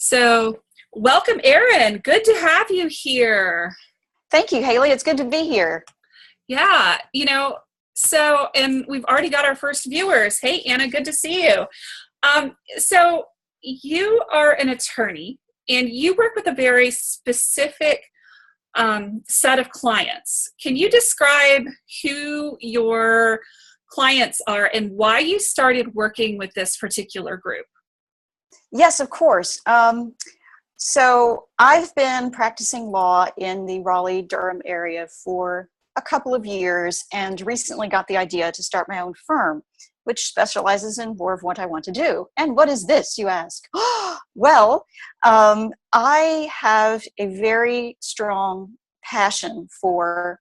So, welcome, Erin. Good to have you here. Thank you, Haley. It's good to be here. Yeah, and we've already got our first viewers. Hey, Anna, good to see you. So, you are an attorney and you work with a very specific set of clients. Can you describe who your clients are and why you started working with this particular group? Yes, of course. So I've been practicing law in the Raleigh-Durham area for a couple of years and recently got the idea to start my own firm, which specializes in more of what I want to do. And what is this, you ask? Well, I have a very strong passion for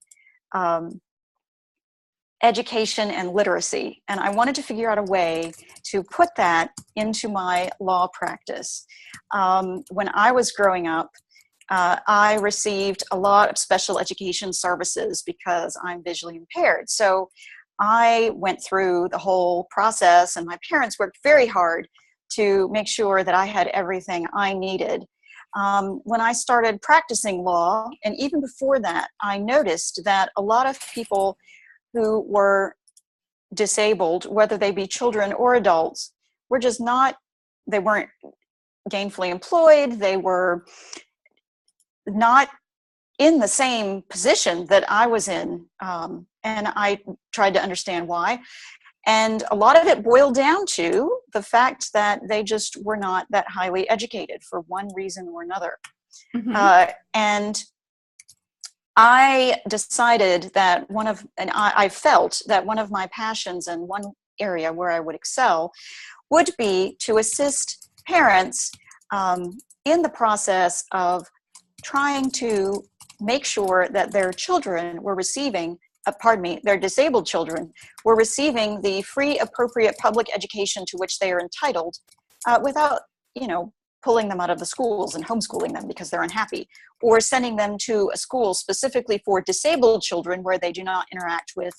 education and literacy, and I wanted to figure out a way to put that into my law practice. When I was growing up, I received a lot of special education services because I'm visually impaired. So I went through the whole process, and my parents worked very hard to make sure that I had everything I needed. When I started practicing law, and even before that, I noticed that a lot of people who were disabled, whether they be children or adults, were just not, they weren't gainfully employed, they were not in the same position that I was in, and I tried to understand why. And a lot of it boiled down to the fact that they just were not that highly educated for one reason or another. Mm-hmm. And I decided that I felt that one of my passions and one area where I would excel would be to assist parents in the process of trying to make sure that their children were receiving, their disabled children were receiving the free, appropriate public education to which they are entitled without, pulling them out of the schools and homeschooling them because they're unhappy, or sending them to a school specifically for disabled children where they do not interact with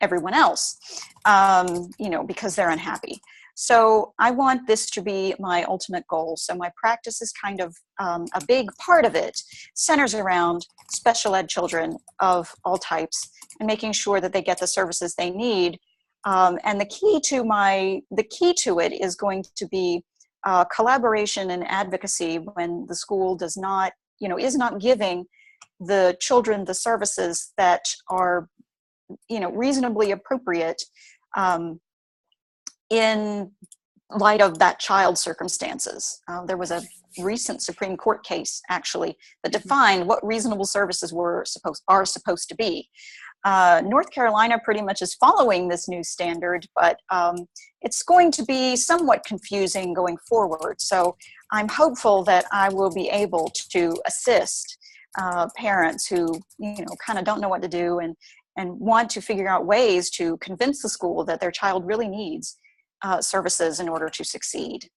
everyone else, because they're unhappy. So I want this to be my ultimate goal. So my practice is kind of a big part of it centers around special ed children of all types and making sure that they get the services they need. And the key to it is going to be collaboration and advocacy when the school does not, is not giving the children the services that are, reasonably appropriate in light of that child's circumstances. There was a recent Supreme Court case, actually, that defined what reasonable services are supposed to be. North Carolina pretty much is following this new standard, but it's going to be somewhat confusing going forward. So I'm hopeful that I will be able to assist parents who, kind of don't know what to do and want to figure out ways to convince the school that their child really needs services in order to succeed.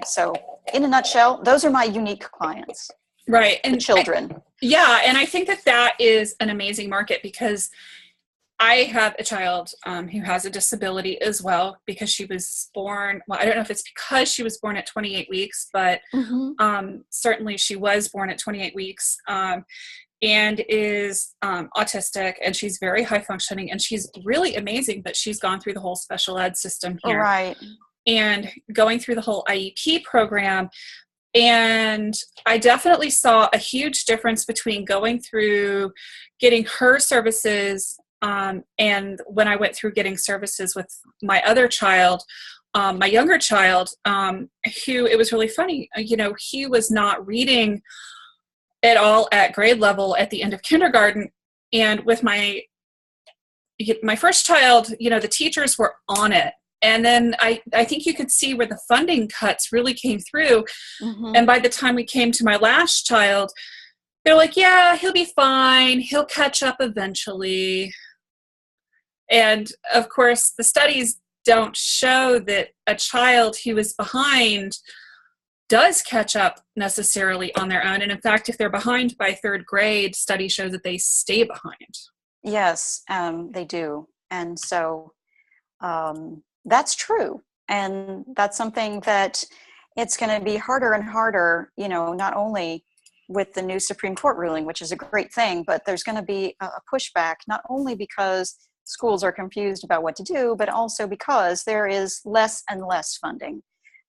So in a nutshell, those are my unique clients. Right. And the children. And I think that is an amazing market because I have a child who has a disability as well because she was born, well, I don't know if it's because she was born at 28 weeks, but certainly she was born at 28 weeks and is autistic, and she's very high functioning, and she's really amazing, but she's gone through the whole special ed system here. Right. And going through the whole IEP program. And I definitely saw a huge difference between going through getting her services and when I went through getting services with my other child, my younger child, who, it was really funny, he was not reading at all at grade level at the end of kindergarten. And with my first child, the teachers were on it. And then I think you could see where the funding cuts really came through. Mm-hmm. And by the time we came to my last child, they're like, yeah, he'll be fine. He'll catch up eventually. And of course, the studies don't show that a child who is behind does catch up necessarily on their own. And in fact, if they're behind by third grade, studies show that they stay behind. Yes, they do. And so that's true. And that's something that it's going to be harder and harder, not only with the new Supreme Court ruling, which is a great thing, but there's going to be a pushback, not only because schools are confused about what to do, but also because there is less and less funding,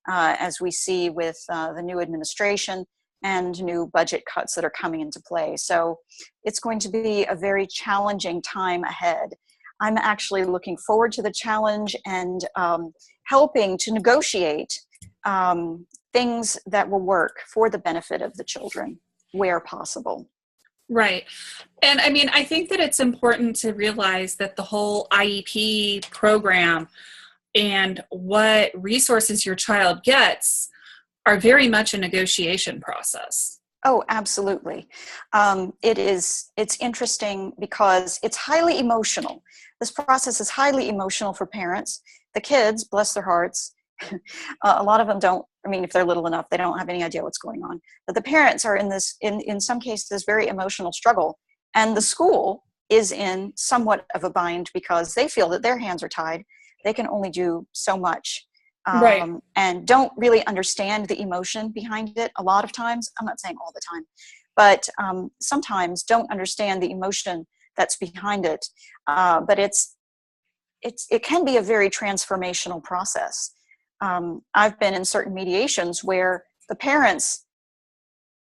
as we see with the new administration and new budget cuts that are coming into play. So it's going to be a very challenging time ahead. I'm actually looking forward to the challenge and helping to negotiate things that will work for the benefit of the children where possible. Right. And I mean, I think that it's important to realize that the whole IEP program and what resources your child gets are very much a negotiation process. Oh, absolutely. It's interesting because it's highly emotional. This process is highly emotional for parents. The kids, bless their hearts, a lot of them don't, I mean, if they're little enough, they don't have any idea what's going on. But the parents are in this, in some cases, very emotional struggle. And the school is in somewhat of a bind because they feel that their hands are tied. They can only do so much. Right. And don't really understand the emotion behind it a lot of times. I'm not saying all the time, but sometimes don't understand the emotion that's behind it. But it can be a very transformational process. I've been in certain mediations where the parents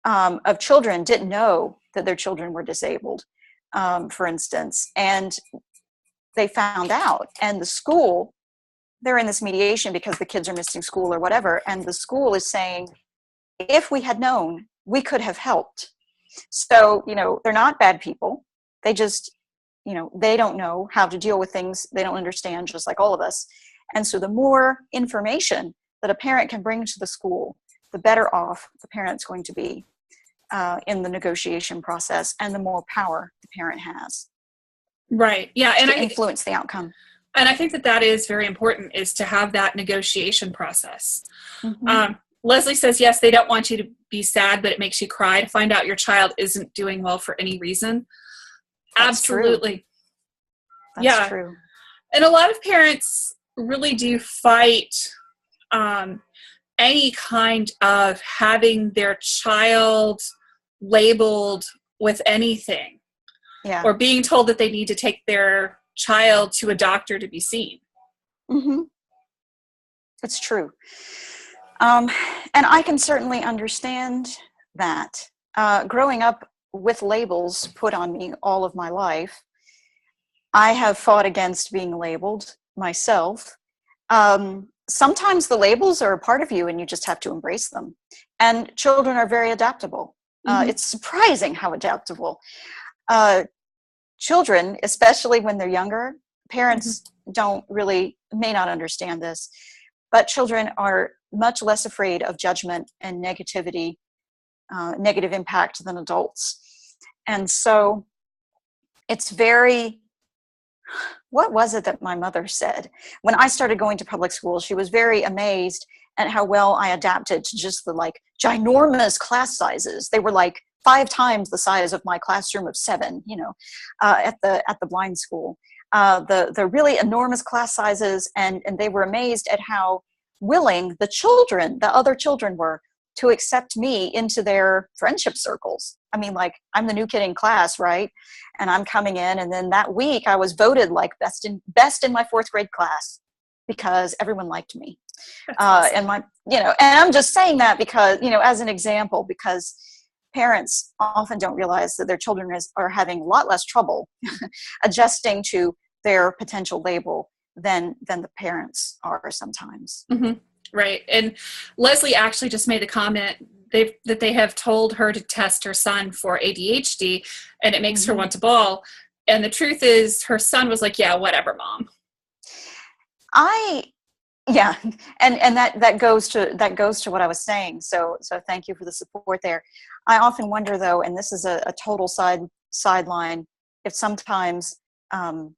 of children didn't know that their children were disabled, for instance, and they found out, and the school, they're in this mediation because the kids are missing school or whatever, and the school is saying, if we had known, we could have helped. So, they're not bad people. They just, they don't know how to deal with things they don't understand, just like all of us. And so the more information that a parent can bring to the school, the better off the parent's going to be in the negotiation process, and the more power the parent has. Right. Yeah. And to influence the outcome. And I think that is very important, is to have that negotiation process. Mm-hmm. Leslie says, yes, they don't want you to be sad, but it makes you cry to find out your child isn't doing well for any reason. That's Absolutely. True. That's true. And a lot of parents really do fight any kind of having their child labeled with anything. Yeah. Or being told that they need to take their child to a doctor to be seen. Mm-hmm. It's true. And I can certainly understand that. Growing up with labels put on me all of my life, I have fought against being labeled myself. Sometimes the labels are a part of you and you just have to embrace them. And children are very adaptable. Mm-hmm. It's surprising how adaptable. Children, especially when they're younger, parents may not understand this, but children are much less afraid of judgment and negativity, negative impact than adults. And so it's what was it that my mother said? When I started going to public school, she was very amazed at how well I adapted to just the ginormous class sizes. They were 5 times the size of my classroom of 7, at the blind school. The really enormous class sizes, and they were amazed at how willing the other children were to accept me into their friendship circles. I mean, I'm the new kid in class, right? And I'm coming in, and then that week I was voted best in my 4th grade class because everyone liked me. Awesome. And and I'm just saying that because, as an example, because parents often don't realize that their children are having a lot less trouble adjusting to their potential label than the parents are sometimes. Mm-hmm. Right. And Leslie actually just made a comment that they have told her to test her son for ADHD, and it makes her want to bawl. And the truth is, her son was like, yeah, whatever, Mom. Yeah, and that goes to what I was saying. So thank you for the support there. I often wonder, though, and this is a total sideline, if sometimes some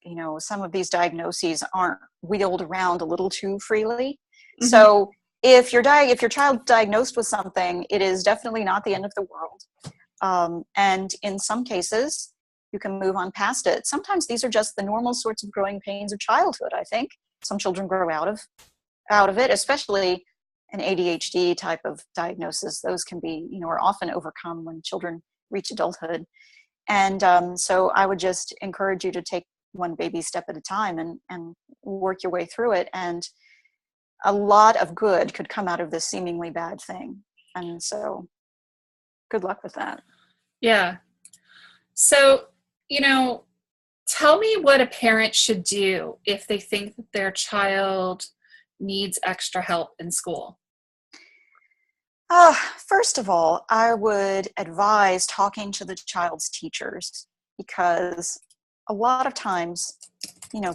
of these diagnoses aren't wheeled around a little too freely. Mm-hmm. So if your child's diagnosed with something, it is definitely not the end of the world. And in some cases, you can move on past it. Sometimes these are just the normal sorts of growing pains of childhood, I think. Some children grow out of it, especially an ADHD type of diagnosis, those can be, are often overcome when children reach adulthood. And so I would just encourage you to take one baby step at a time and work your way through it. And a lot of good could come out of this seemingly bad thing. And so good luck with that. Yeah. So, tell me what a parent should do if they think that their child needs extra help in school. First of all, I would advise talking to the child's teachers, because a lot of times,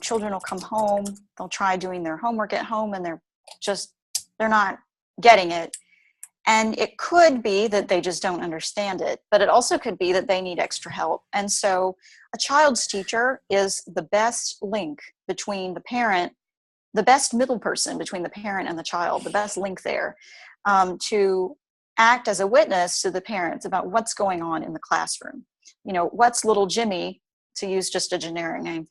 children will come home, they'll try doing their homework at home, and they're not getting it. And it could be that they just don't understand it, but it also could be that they need extra help. And so a child's teacher is the best link between the parent, the best middle person between the parent and the child, the best link there, to act as a witness to the parents about what's going on in the classroom. What's little Jimmy, to use just a generic name,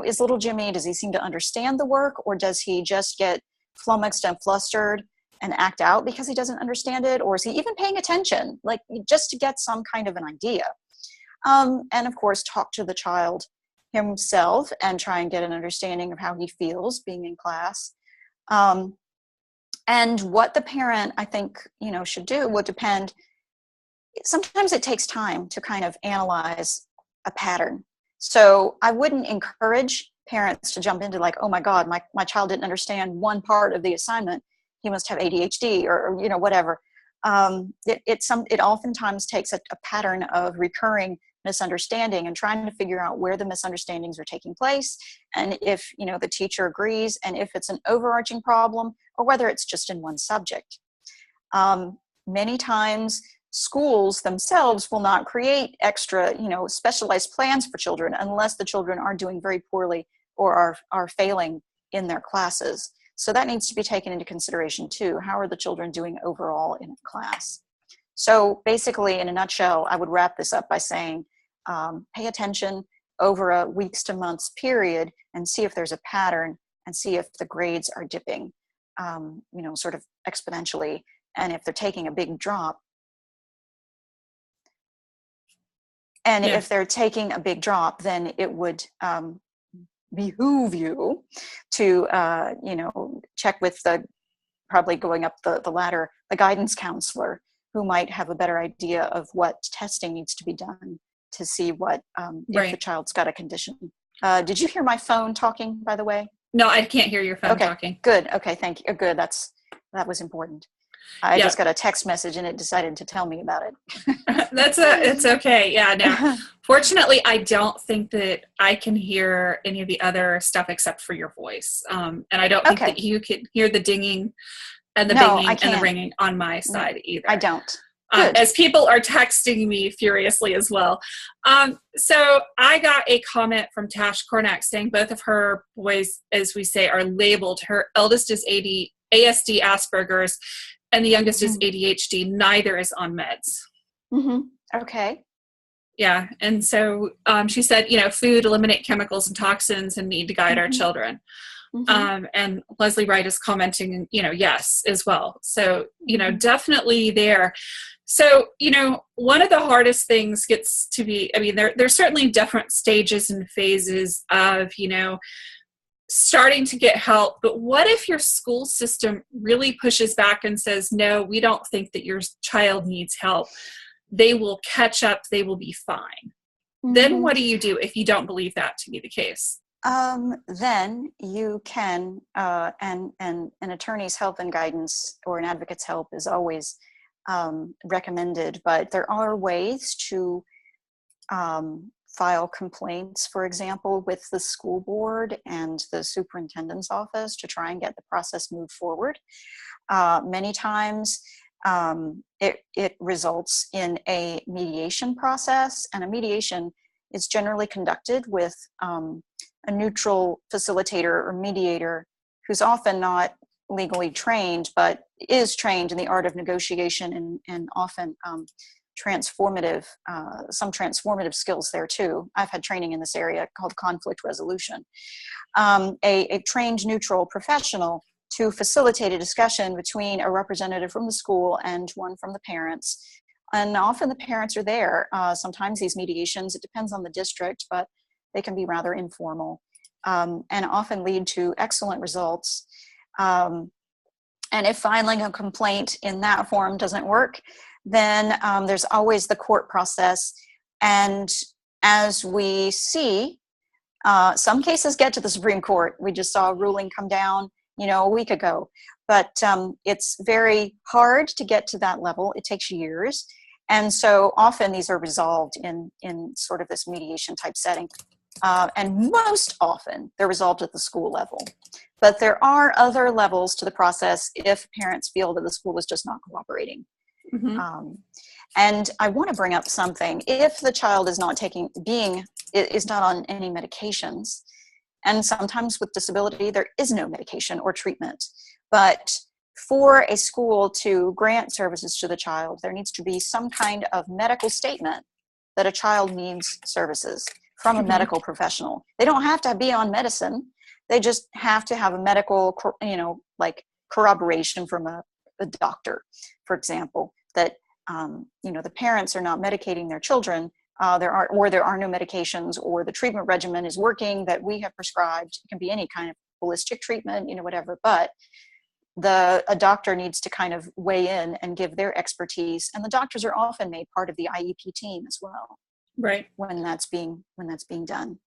is little Jimmy, does he seem to understand the work, or does he just get flummoxed and flustered and act out because he doesn't understand it? Or is he even paying attention, like just to get some kind of an idea? And of course, talk to the child himself and try and get an understanding of how he feels being in class. And what the parent, I think, should do will depend. Sometimes it takes time to kind of analyze a pattern. So I wouldn't encourage parents to jump into like, oh my God, my child didn't understand one part of the assignment, he must have ADHD or whatever. It oftentimes takes a pattern of recurring misunderstanding and trying to figure out where the misunderstandings are taking place, and if the teacher agrees, and if it's an overarching problem or whether it's just in one subject. Many times schools themselves will not create extra specialized plans for children unless the children are doing very poorly or are failing in their classes. So that needs to be taken into consideration too. How are the children doing overall in class? So basically, in a nutshell, I would wrap this up by saying, pay attention over a weeks to months period and see if there's a pattern, and see if the grades are dipping, sort of exponentially. And if they're taking a big drop, if they're taking a big drop, then it would behoove you to, check with probably going up the ladder, the guidance counselor, who might have a better idea of what testing needs to be done to see what, if the child's got a condition. Did you hear my phone talking, by the way? No, I can't hear your phone talking. Good. Okay, thank you. Good. That was important. I just got a text message and it decided to tell me about it. It's okay. Yeah, no. Fortunately, I don't think that I can hear any of the other stuff except for your voice. And I don't think that you can hear the dinging and the binging and the ringing on my side either. I don't. As people are texting me furiously as well. So I got a comment from Tash Cornack saying both of her boys, as we say, are labeled. Her eldest is ASD Asperger's, and the youngest is ADHD. Neither is on meds. Mm-hmm. Okay. Yeah. And so she said, food, eliminate chemicals and toxins, and need to guide our children. Mm-hmm. And Leslie Wright is commenting, yes, as well. So, definitely there. So, one of the hardest things gets to be, there's certainly different stages and phases of, starting to get help. But what if your school system really pushes back and says, no, we don't think that your child needs help. They will catch up. They will be fine. Mm-hmm. Then what do you do if you don't believe that to be the case? Then you can, and an attorney's help and guidance, or an advocate's help, is always recommended, but there are ways to file complaints, for example, with the school board and the superintendent's office to try and get the process moved forward. Many times it results in a mediation process, and a mediation is generally conducted with a neutral facilitator or mediator who's often not legally trained, but is trained in the art of negotiation and often some transformative skills there too. I've had training in this area called conflict resolution. A trained neutral professional to facilitate a discussion between a representative from the school and one from the parents. And often the parents are there. Sometimes these mediations, it depends on the district, but they can be rather informal, and often lead to excellent results. And if filing a complaint in that form doesn't work, then there's always the court process. And as we see, some cases get to the Supreme Court. We just saw a ruling come down, a week ago. But it's very hard to get to that level. It takes years. And so often these are resolved in sort of this mediation type setting. And most often they're resolved at the school level. But there are other levels to the process if parents feel that the school is just not cooperating. Mm-hmm. And I want to bring up something. If the child is not is not on any medications, and sometimes with disability, there is no medication or treatment. But for a school to grant services to the child, there needs to be some kind of medical statement that a child needs services from a medical professional. They don't have to be on medicine. They just have to have a medical, like corroboration from a doctor, for example, that, the parents are not medicating their children. There are no medications, or the treatment regimen is working that we have prescribed. It can be any kind of holistic treatment, whatever, but a doctor needs to kind of weigh in and give their expertise. And the doctors are often made part of the IEP team as well. Right. When that's being done.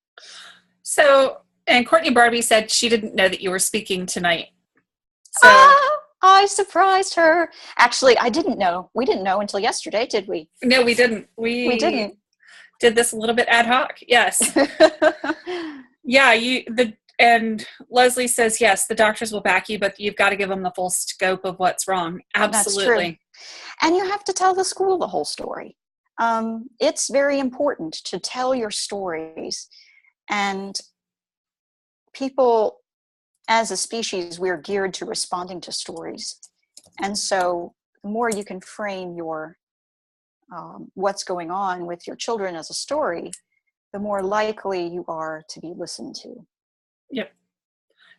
So, and Courtney Barbie said she didn't know that you were speaking tonight. So I surprised her. Actually, I didn't know. We didn't know until yesterday, did we? No, we didn't. We didn't. Did this a little bit ad hoc. Yes. Yeah. And Leslie says, yes, the doctors will back you, but you've got to give them the full scope of what's wrong. Absolutely. That's true. And you have to tell the school the whole story. It's very important to tell your stories, and people as a species, we're geared to responding to stories. And so the more you can frame your what's going on with your children as a story, the more likely you are to be listened to. Yep.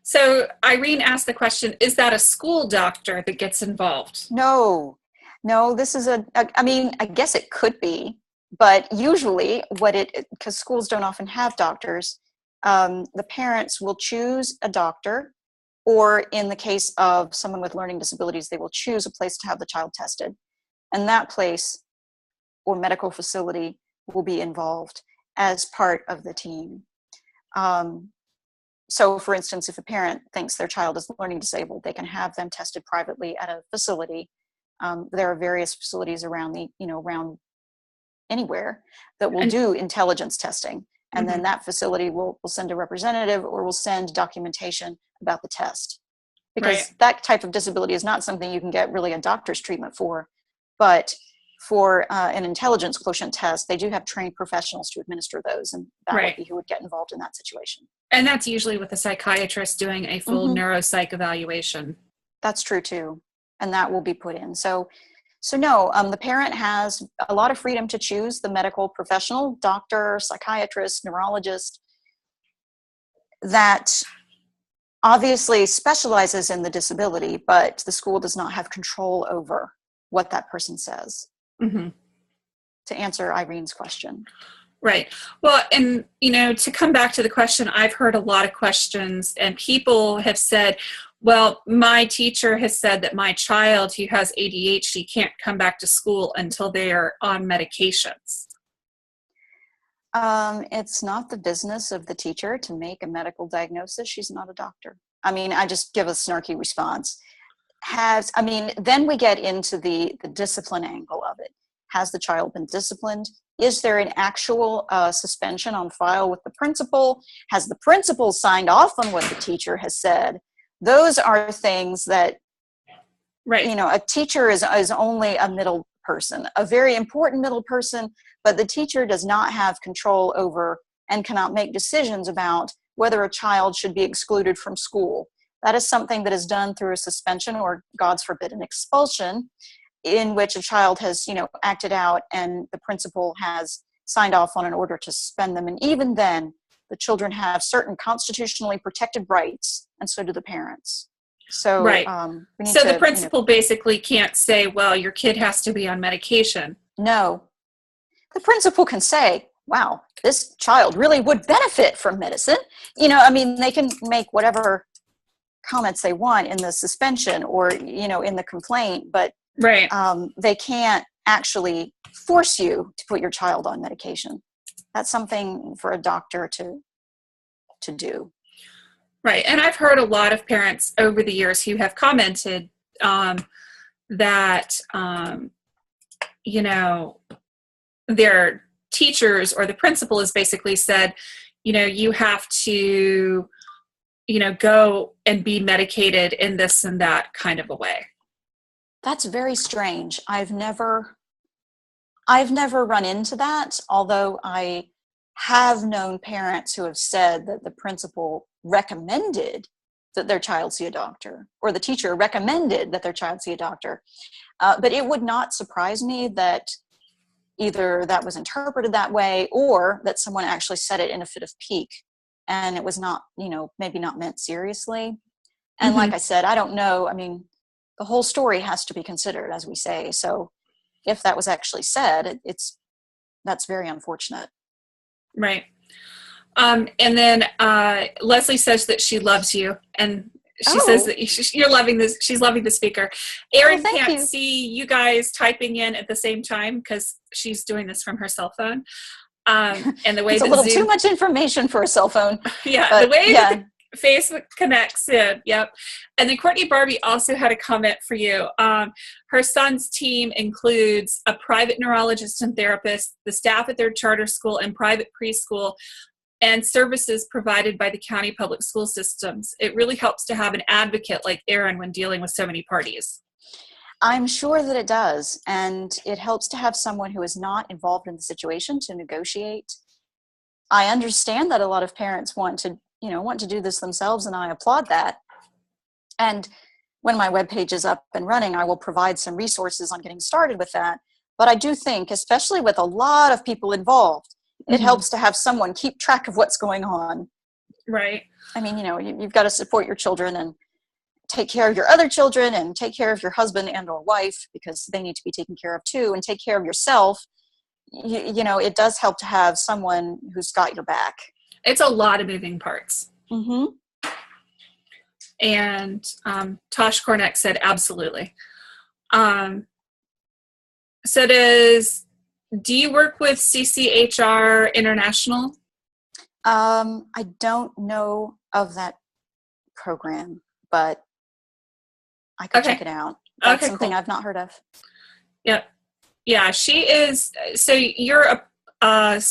So Irene asked the question, is that a school doctor that gets involved? No, this is I guess it could be, but usually because schools don't often have doctors, the parents will choose a doctor, or in the case of someone with learning disabilities, they will choose a place to have the child tested. And that place or medical facility will be involved as part of the team. So for instance, if a parent thinks their child is learning disabled, they can have them tested privately at a facility. There are various facilities around around anywhere that will do intelligence testing. And then that facility will send a representative or will send documentation about the test. Because that type of disability is not something you can get really a doctor's treatment for. But for an intelligence quotient test, they do have trained professionals to administer those. And that would be who would get involved in that situation. And that's usually with a psychiatrist doing a full neuropsych evaluation. That's true too. And that will be put in. So no, the parent has a lot of freedom to choose the medical professional, doctor, psychiatrist, neurologist, that obviously specializes in the disability, but the school does not have control over what that person says. Mm-hmm. To answer Irene's question. Right. Well, and, to come back to the question, I've heard a lot of questions, and people have said, well, my teacher has said that my child who has ADHD can't come back to school until they're on medications. It's not the business of the teacher to make a medical diagnosis. She's not a doctor. I just give a snarky response. Then we get into the discipline angle of it. Has the child been disciplined? Is there an actual suspension on file with the principal? Has the principal signed off on what the teacher has said? Those are things that, a teacher is only a middle person, a very important middle person, but the teacher does not have control over and cannot make decisions about whether a child should be excluded from school. That is something that is done through a suspension or, God forbid, an expulsion, in which a child has, acted out and the principal has signed off on an order to suspend them. And even then, the children have certain constitutionally protected rights, and so do the parents. So Right. we need So the to, principal basically can't say, well, your kid has to be on medication. no. The principal can say, wow, this child really would benefit from medicine. I mean, they can make whatever comments they want in the suspension or, in the complaint, but Right. they can't actually force you to put your child on medication. That's something for a doctor to do. Right. And I've heard a lot of parents over the years who have commented that, their teachers or the principal has basically said, you have to, go and be medicated in this and that kind of a way. That's very strange. I've never run into that, although I have known parents who have said that the principal recommended that their child see a doctor, or the teacher recommended that their child see a doctor. But it would not surprise me that either that was interpreted that way or that someone actually said it in a fit of pique and it was not, maybe not meant seriously. And like I said, I don't know. I mean, the whole story has to be considered, as we say. So if that was actually said, that's very unfortunate. Right. And then Leslie says that she loves you, and she says that you're loving this. She's loving the speaker. Erin can't see you guys typing in at the same time because she's doing this from her cell phone. And the way it's a little too much information for a cell phone. Yeah, but, the way that the Facebook connects in. Yep. And then Courtney Barbie also had a comment for you. Her son's team includes a private neurologist and therapist, the staff at their charter school and private preschool, and services provided by the county public school systems. It really helps to have an advocate like Erin when dealing with so many parties. I'm sure that it does. And it helps to have someone who is not involved in the situation to negotiate. I understand that a lot of parents want to do this themselves, and I applaud that. And when my webpage is up and running, I will provide some resources on getting started with that. But I do think, especially with a lot of people involved, it helps to have someone keep track of what's going on. Right. I mean, you've got to support your children and take care of your other children and take care of your husband and or wife because they need to be taken care of too, and take care of yourself. It does help to have someone who's got your back. It's a lot of moving parts. And Tosh Corneck said, absolutely. So do you work with CCHR International? I don't know of that program, but I could check it out. That's something cool. I've not heard of. Yep. Yeah, she is. So you're a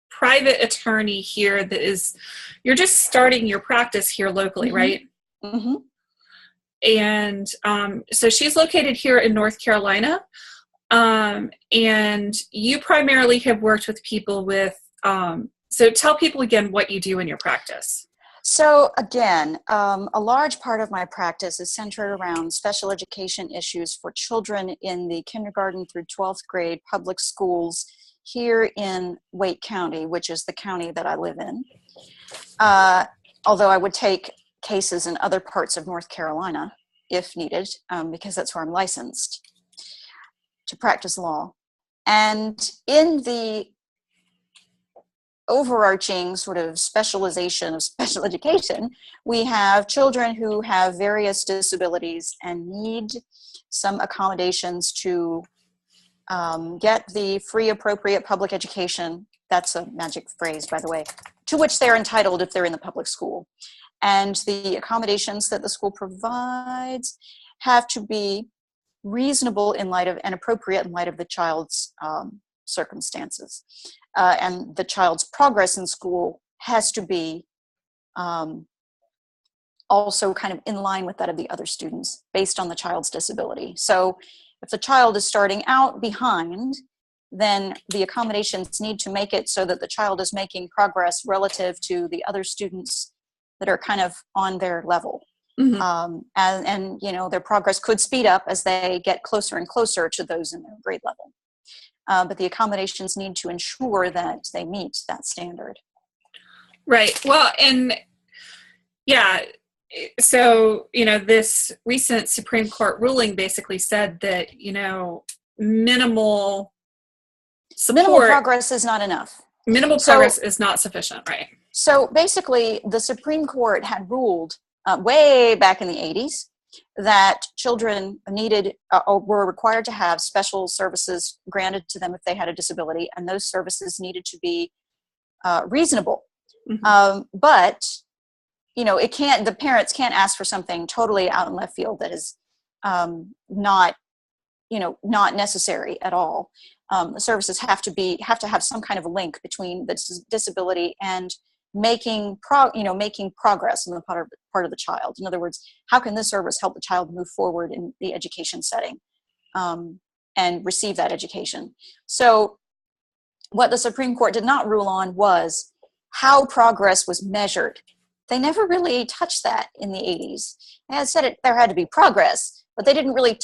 private attorney here you're just starting your practice here locally, right? And so she's located here in North Carolina. And you primarily have worked with people with, so tell people again what you do in your practice. So again, a large part of my practice is centered around special education issues for children in the kindergarten through 12th grade public schools here in Wake County, which is the county that I live in. Although I would take cases in other parts of North Carolina if needed, because that's where I'm licensed to practice law. And in the overarching sort of specialization of special education, we have children who have various disabilities and need some accommodations to get the free appropriate public education. That's a magic phrase, by the way, to which they're entitled if they're in the public school. And the accommodations that the school provides have to be reasonable in light of and appropriate in light of the child's circumstances. And the child's progress in school has to be also kind of in line with that of the other students based on the child's disability. So if the child is starting out behind, then the accommodations need to make it so that the child is making progress relative to the other students that are kind of on their level. And their progress could speed up as they get closer and closer to those in their grade level. But the accommodations need to ensure that they meet that standard. Right. Well, and yeah, so, this recent Supreme Court ruling basically said that, minimal Minimal support, progress is not enough. minimal progress is not sufficient, right? So basically, the Supreme Court had ruled way back in the 80s that children needed or were required to have special services granted to them if they had a disability, and those services needed to be reasonable. Mm-hmm. But the parents can't ask for something totally out in left field that is not necessary at all. The services have to have some kind of a link between the disability and making progress on the part of the child. In other words, how can this service help the child move forward in the education setting and receive that education? So what the Supreme Court did not rule on was how progress was measured. They never really touched that in the 80s. They had said there had to be progress, but they didn't really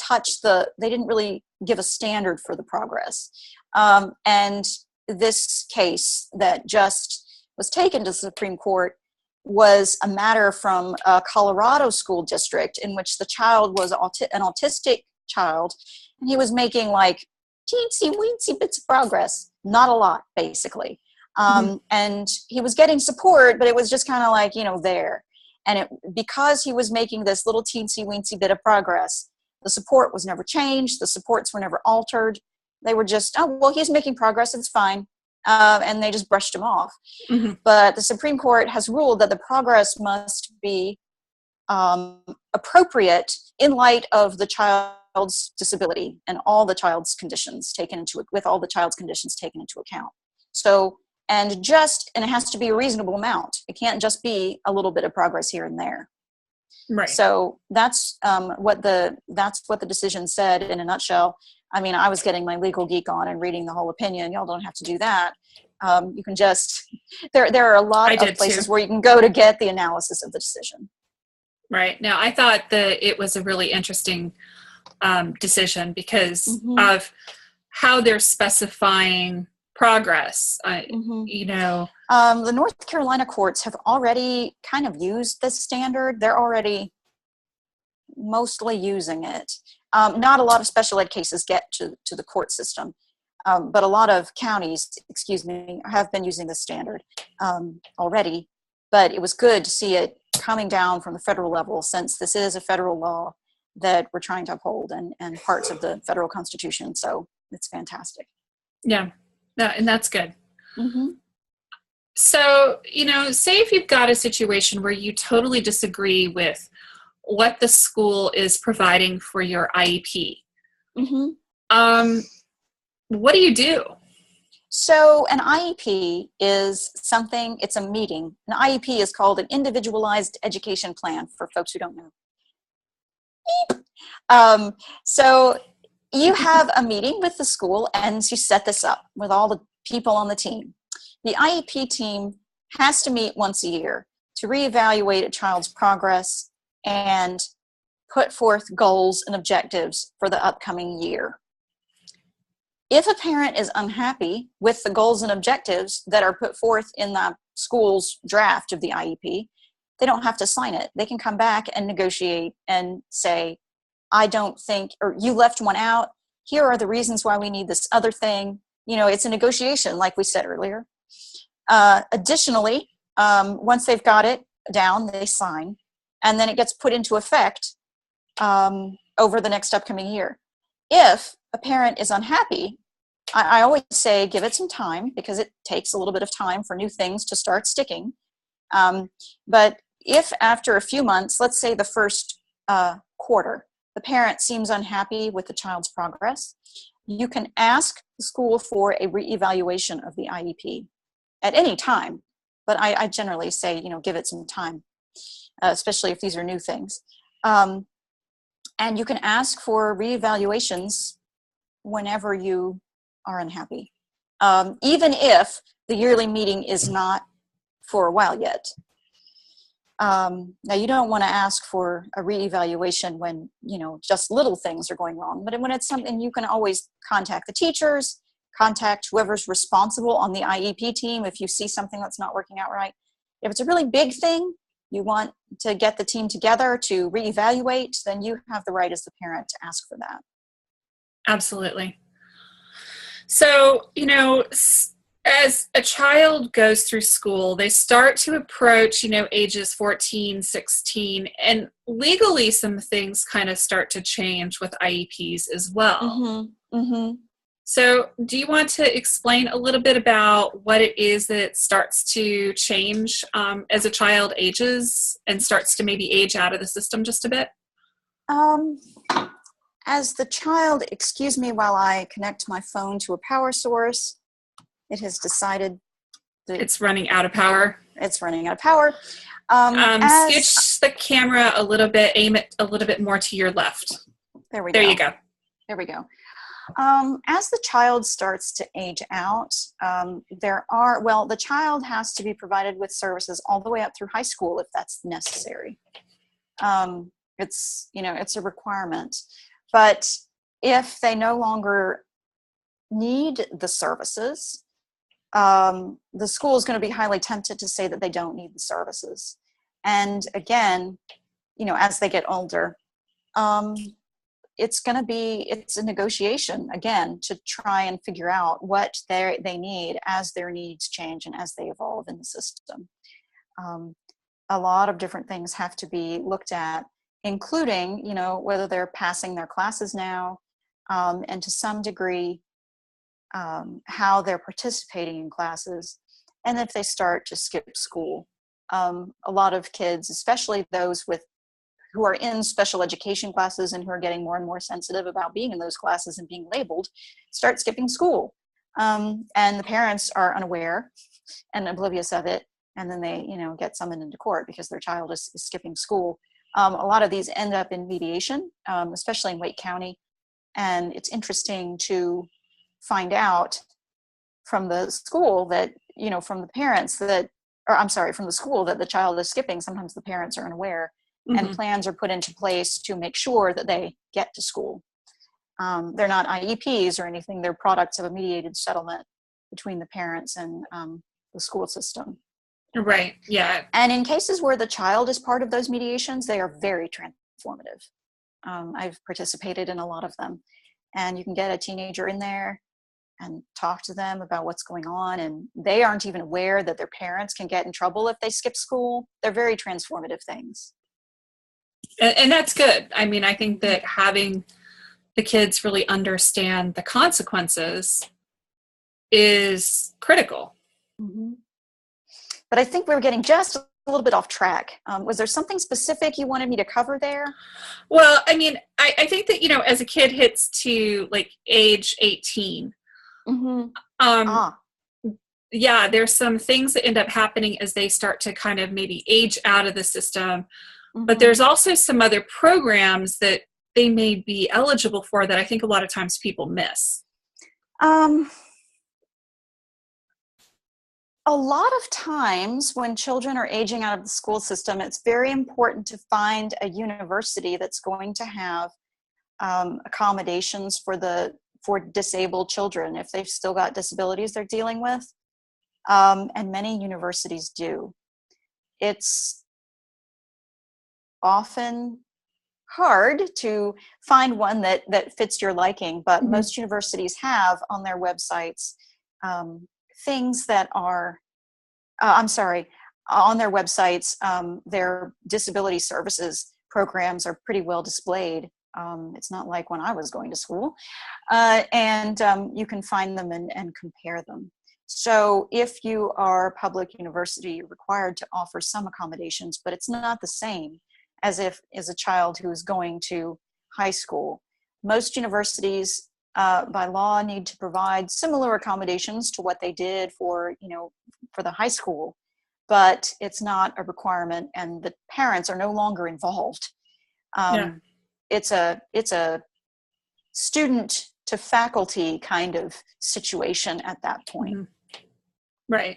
they didn't really give a standard for the progress. And this case that just was taken to the Supreme Court was a matter from a Colorado school district in which the child was an autistic child, and he was making like teensy weensy bits of progress, not a lot, basically. And he was getting support, but it was just kind of like, there. And because he was making this little teensy weensy bit of progress, the support was never changed. The supports were never altered. They were just, oh, well, he's making progress. It's fine. And they just brushed him off. Mm-hmm. But the Supreme Court has ruled that the progress must be appropriate in light of the child's disability and all the child's conditions taken into account. So, and it has to be a reasonable amount. It can't just be a little bit of progress here and there. Right. So that's what the decision said in a nutshell. I mean, I was getting my legal geek on and reading the whole opinion. Y'all don't have to do that. You can just there are a lot of places where you can go to get the analysis of the decision. Right. Now, I thought that it was a really interesting decision because Mm-hmm. of how they're specifying progress. The North Carolina courts have already kind of used this standard. They're already mostly using it. Not a lot of special ed cases get to the court system, but a lot of counties, have been using this standard already. But it was good to see it coming down from the federal level, since this is a federal law that we're trying to uphold and parts of the federal Constitution. So it's fantastic. Yeah. No, and that's good. Mm-hmm. So, say if you've got a situation where you totally disagree with what the school is providing for your IEP. Mm-hmm. What do you do? So an IEP is it's a meeting. An IEP is called an individualized education plan for folks who don't know. So you have a meeting with the school and you set this up with all the people on the team. The IEP team has to meet once a year to reevaluate a child's progress and put forth goals and objectives for the upcoming year. If a parent is unhappy with the goals and objectives that are put forth in the school's draft of the IEP, they don't have to sign it. They can come back and negotiate and say, I don't think, or you left one out. Here are the reasons why we need this other thing. It's a negotiation, like we said earlier. Additionally, once they've got it down, they sign, and then it gets put into effect over the next upcoming year. If a parent is unhappy, I always say give it some time, because it takes a little bit of time for new things to start sticking. But if after a few months, let's say the first quarter, the parent seems unhappy with the child's progress, you can ask the school for a reevaluation of the IEP at any time. But I generally say, give it some time, especially if these are new things. And you can ask for reevaluations whenever you are unhappy, even if the yearly meeting is not for a while yet. Now, you don't want to ask for a reevaluation when, just little things are going wrong. But when it's something, you can always contact the teachers, contact whoever's responsible on the IEP team if you see something that's not working out right. If it's a really big thing, you want to get the team together to reevaluate, then you have the right as the parent to ask for that. Absolutely. So, as a child goes through school, they start to approach, ages 14, 16, and legally some things kind of start to change with IEPs as well. Mm-hmm. Mm-hmm. So do you want to explain a little bit about what it is that starts to change as a child ages and starts to maybe age out of the system just a bit? As the child, excuse me while I connect my phone to a power source. It has decided that It's running out of power. It's running out of power. Scooch the camera a little bit, aim it a little bit more to your left. There we go. There you go. There we go. As the child starts to age out, the child has to be provided with services all the way up through high school if that's necessary. It's a requirement. But if they no longer need the services, the school is going to be highly tempted to say that they don't need the services. And again, as they get older, it's a negotiation again to try and figure out what they need as their needs change and as they evolve in the system. A lot of different things have to be looked at, including, whether they're passing their classes now, and to some degree, how they're participating in classes, and if they start to skip school. A lot of kids, especially those who are in special education classes and who are getting more and more sensitive about being in those classes and being labeled, start skipping school. And the parents are unaware and oblivious of it, and then they, get summoned into court because their child is skipping school. A lot of these end up in mediation, especially in Wake County, and it's interesting to find out from the school that, from the parents that, from the school that the child is skipping. Sometimes the parents are unaware, mm-hmm. and plans are put into place to make sure that they get to school. They're not IEPs or anything. They're products of a mediated settlement between the parents and the school system. Right, yeah. And in cases where the child is part of those mediations, they are very transformative. I've participated in a lot of them. And you can get a teenager in there and talk to them about what's going on, and they aren't even aware that their parents can get in trouble if they skip school. They're very transformative things. And that's good. I mean, I think that having the kids really understand the consequences is critical. Mm-hmm. But I think we're getting just a little bit off track. Was there something specific you wanted me to cover there? Well, I mean, I think that, as a kid hits to like age 18, mm-hmm. Yeah, there's some things that end up happening as they start to kind of maybe age out of the system. Mm-hmm. But there's also some other programs that they may be eligible for that I think a lot of times people miss. A lot of times when children are aging out of the school system, it's very important to find a university that's going to have accommodations for disabled children if they've still got disabilities they're dealing with. And many universities do. It's often hard to find one that fits your liking, but mm-hmm. most universities have on their websites things that are, on their websites, their disability services programs are pretty well displayed. It's not like when I was going to school. And you can find them and compare them. So if you are a public university, you're required to offer some accommodations, but it's not the same as if as a child who is going to high school. Most universities by law need to provide similar accommodations to what they did for the high school, but it's not a requirement, and the parents are no longer involved. It's a student to faculty kind of situation at that point. Mm-hmm. Right.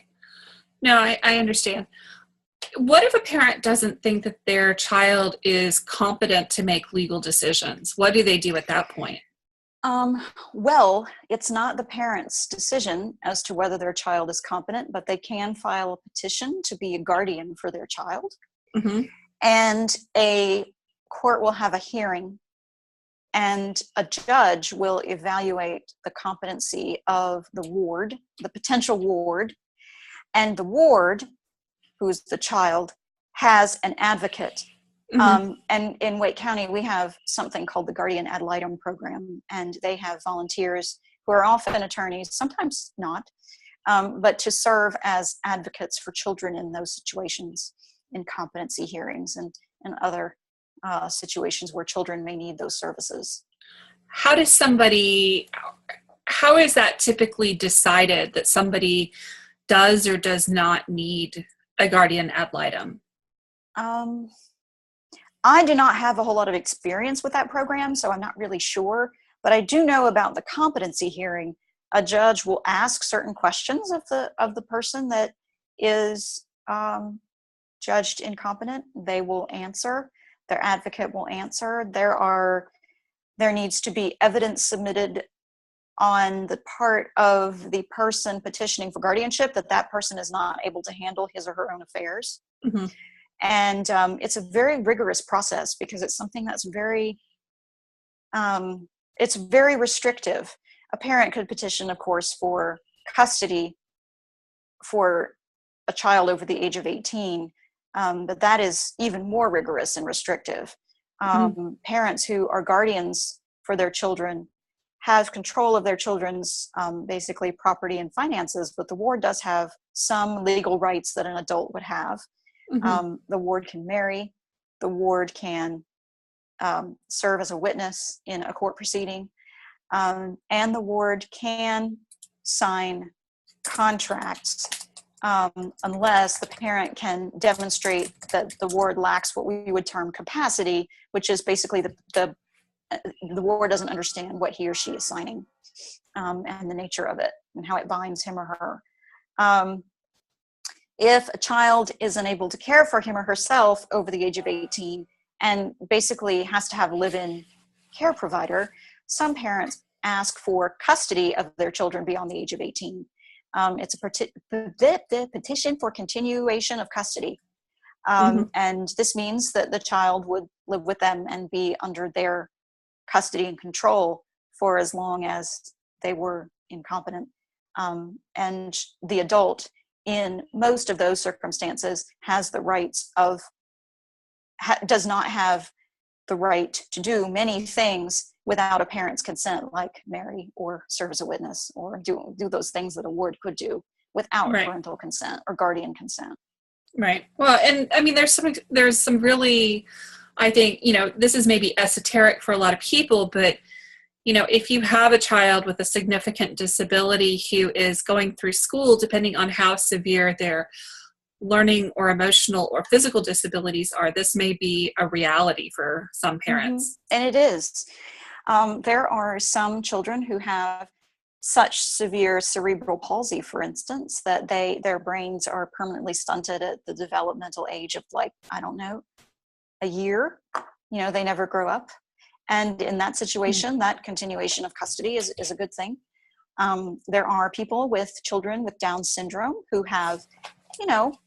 No, I understand. What if a parent doesn't think that their child is competent to make legal decisions? What do they do at that point? Well, it's not the parent's decision as to whether their child is competent, but they can file a petition to be a guardian for their child. Mm-hmm. And a court will have a hearing, and a judge will evaluate the competency of the ward, the potential ward, and the ward, who's the child, has an advocate. Mm-hmm. And in Wake County, we have something called the Guardian Ad Litem program, and they have volunteers who are often attorneys, sometimes not, but to serve as advocates for children in those situations, in competency hearings and other situations where children may need those services. How is that typically decided that somebody does or does not need a guardian ad litem? I do not have a whole lot of experience with that program, so I'm not really sure, but I do know about the competency hearing. A judge will ask certain questions of the person that is judged incompetent. They will answer. Their advocate will answer. There needs to be evidence submitted on the part of the person petitioning for guardianship that person is not able to handle his or her own affairs. Mm-hmm. And it's a very rigorous process because it's something that's it's very restrictive. A parent could petition, of course, for custody for a child over the age of 18, but that is even more rigorous and restrictive. Mm-hmm. Parents who are guardians for their children have control of their children's basically property and finances, but the ward does have some legal rights that an adult would have. Mm-hmm. The ward can marry. The ward can serve as a witness in a court proceeding. And the ward can sign contracts unless the parent can demonstrate that the ward lacks what we would term capacity, which is basically the ward doesn't understand what he or she is signing and the nature of it and how it binds him or her. If a child is unable to care for him or herself over the age of 18 and basically has to have a live-in care provider, some parents ask for custody of their children beyond the age of 18. It's a petition for continuation of custody. Mm-hmm. And this means that the child would live with them and be under their custody and control for as long as they were incompetent. And the adult, in most of those circumstances, has the rights of, does not have the right to do many things without a parent's consent, like marry or serve as a witness or do those things that a ward could do without Right. parental consent or guardian consent. Right. Well, and I mean, there's some really, I think, this is maybe esoteric for a lot of people, but, if you have a child with a significant disability who is going through school, depending on how severe their learning or emotional or physical disabilities are, this may be a reality for some parents. Mm-hmm. And it is. There are some children who have such severe cerebral palsy, for instance, that their brains are permanently stunted at the developmental age of, like, I don't know, a year. They never grow up. And in that situation, that continuation of custody is a good thing. There are people with children with Down syndrome who have,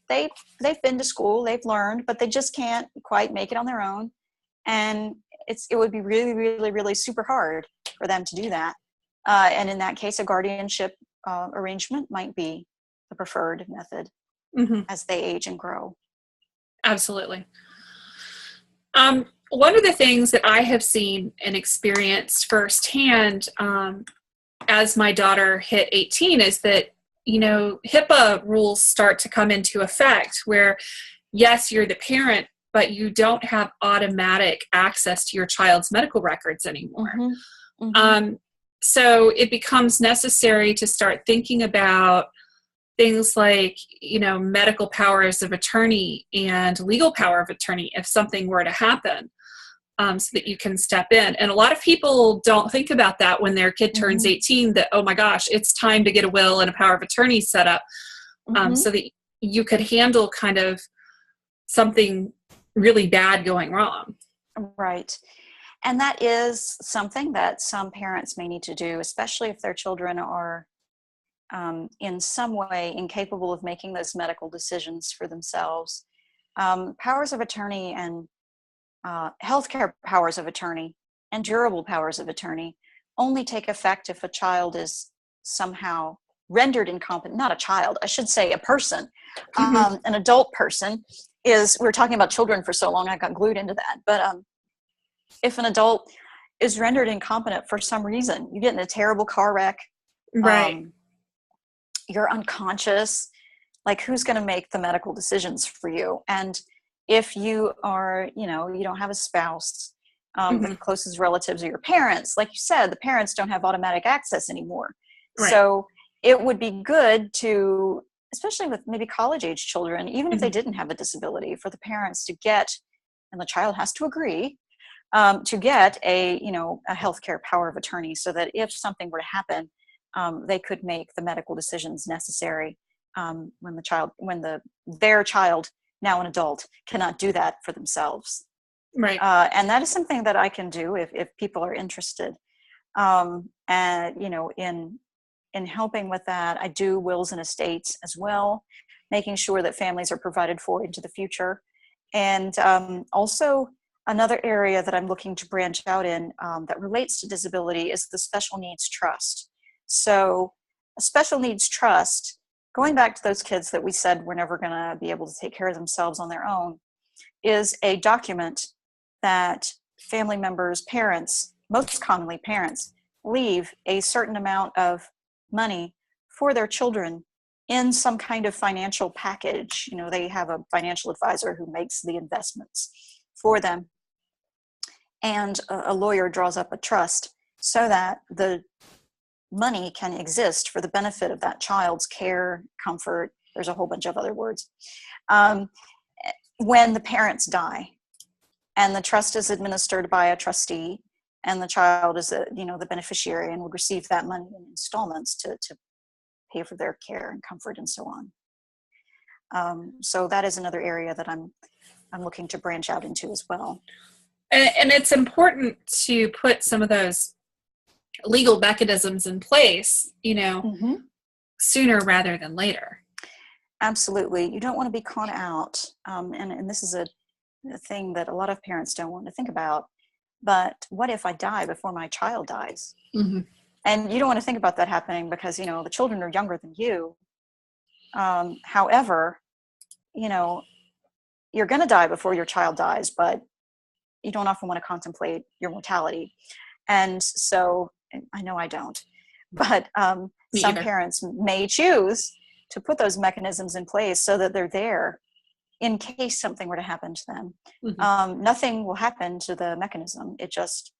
they've been to school, they've learned, but they just can't quite make it on their own. And it would be really, really, really super hard for them to do that. And in that case, a guardianship arrangement might be the preferred method as they age and grow. Absolutely. One of the things that I have seen and experienced firsthand as my daughter hit 18 is that, HIPAA rules start to come into effect where, yes, you're the parent, but you don't have automatic access to your child's medical records anymore. Mm-hmm. Mm-hmm. So it becomes necessary to start thinking about things like, medical powers of attorney and legal power of attorney if something were to happen, so that you can step in. And a lot of people don't think about that when their kid turns 18, that, oh my gosh, it's time to get a will and a power of attorney set up, so that you could handle kind of something really bad going wrong. Right. And that is something that some parents may need to do, especially if their children are in some way incapable of making those medical decisions for themselves. powers of attorney and healthcare powers of attorney and durable powers of attorney only take effect if a child is somehow rendered incompetent. Not a child, I should say a person, an adult person is, we were talking about children for so long, I got glued into that. But if an adult is rendered incompetent for some reason, you get in a terrible car wreck, Right. You're unconscious, like who's going to make the medical decisions for you? And if you are, you don't have a spouse, the closest relatives are your parents. Like you said, the parents don't have automatic access anymore. Right. So it would be good to, especially with maybe college age children, even if they didn't have a disability, for the parents to get, and the child has to agree, to get a healthcare power of attorney, so that if something were to happen, they could make the medical decisions necessary when their child, now an adult, cannot do that for themselves. Right. And that is something that I can do if people are interested. And in helping with that, I do wills and estates as well, making sure that families are provided for into the future. And also another area that I'm looking to branch out in that relates to disability is the special needs trust. So a special needs trust, going back to those kids that we said were never going to be able to take care of themselves on their own, is a document that family members, parents, most commonly parents, leave a certain amount of money for their children in some kind of financial package. They have a financial advisor who makes the investments for them. And a lawyer draws up a trust so that the money can exist for the benefit of that child's care, comfort. There's a whole bunch of other words. When the parents die, and the trust is administered by a trustee, and the child is the beneficiary and would receive that money in installments to pay for their care and comfort and so on. So that is another area that I'm looking to branch out into as well. And it's important to put some of those legal mechanisms in place, sooner rather than later. Absolutely. You don't want to be caught out. And this is a thing that a lot of parents don't want to think about. But what if I die before my child dies? And you don't want to think about that happening because, the children are younger than you. However, you're going to die before your child dies, but you don't often want to contemplate your mortality. And so, I know I don't, but some parents may choose to put those mechanisms in place so that they're there in case something were to happen to them. Nothing will happen to the mechanism. It just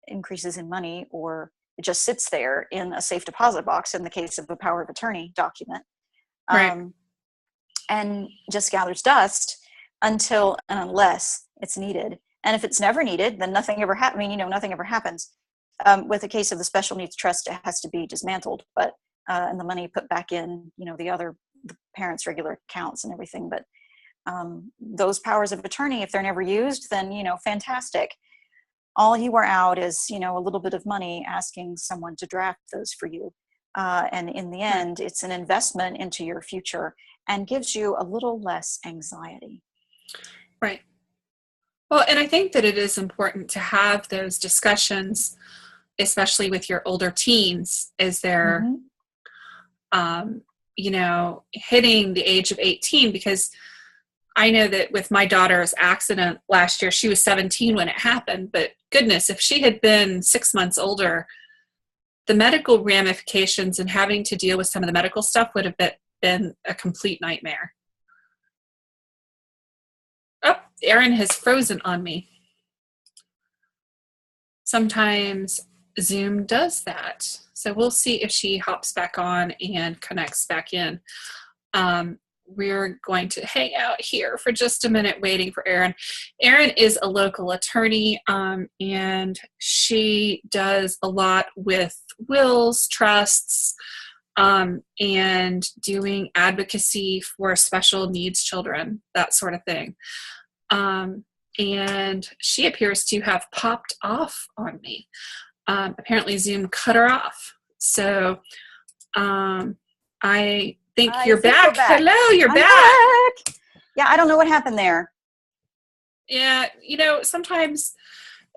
increases in money, or it just sits there in a safe deposit box in the case of a power of attorney document, and just gathers dust until and unless it's needed. And if it's never needed, then nothing ever happens. Nothing ever happens. With the case of the special needs trust, it has to be dismantled, but and the money put back in, the parents' regular accounts and everything. But those powers of attorney, if they're never used, then fantastic. All you are out is a little bit of money asking someone to draft those for you, and in the end, it's an investment into your future and gives you a little less anxiety. Right. Well, and I think that it is important to have those discussions, especially with your older teens, as they're, hitting the age of 18, because I know that with my daughter's accident last year, she was 17 when it happened, but goodness, if she had been 6 months older, the medical ramifications and having to deal with some of the medical stuff would have been a complete nightmare. Oh, Erin has frozen on me. Sometimes Zoom does that. So we'll see if she hops back on and connects back in. We're going to hang out here for just a minute waiting for Erin. Erin is a local attorney, and she does a lot with wills, trusts, and doing advocacy for special needs children, that sort of thing. And she appears to have popped off on me. Apparently Zoom cut her off. So I think you're back. Hello, you're back. Yeah, I don't know what happened there. Yeah, sometimes,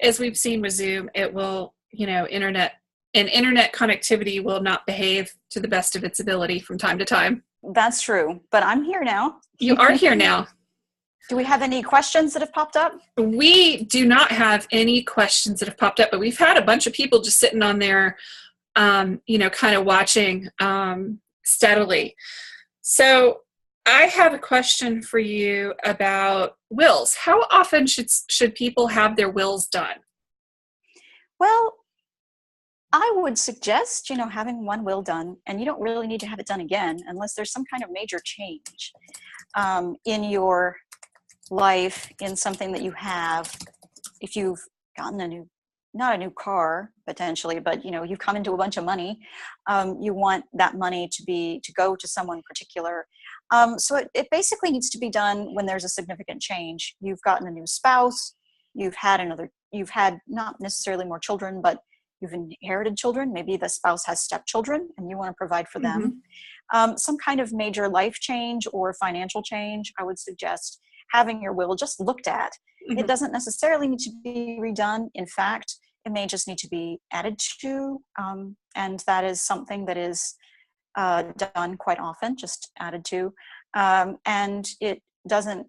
as we've seen with Zoom, it will, internet connectivity will not behave to the best of its ability from time to time. That's true, but I'm here now. You are here now. Do we have any questions that have popped up? We do not have any questions that have popped up, but we've had a bunch of people just sitting on there, kind of watching steadily. So I have a question for you about wills. How often should people have their wills done? Well, I would suggest, having one will done, and you don't really need to have it done again unless there's some kind of major change in your life, in something that you have. If you've gotten not a new car potentially, but you've come into a bunch of money, you want that money to go to someone particular. So it basically needs to be done when there's a significant change. You've gotten a new spouse, you've had not necessarily more children, but you've inherited children. Maybe the spouse has stepchildren and you want to provide for them. Some kind of major life change or financial change, I would suggest having your will just looked at. It doesn't necessarily need to be redone. In fact, it may just need to be added to, and that is something that is done quite often, just added to, and it doesn't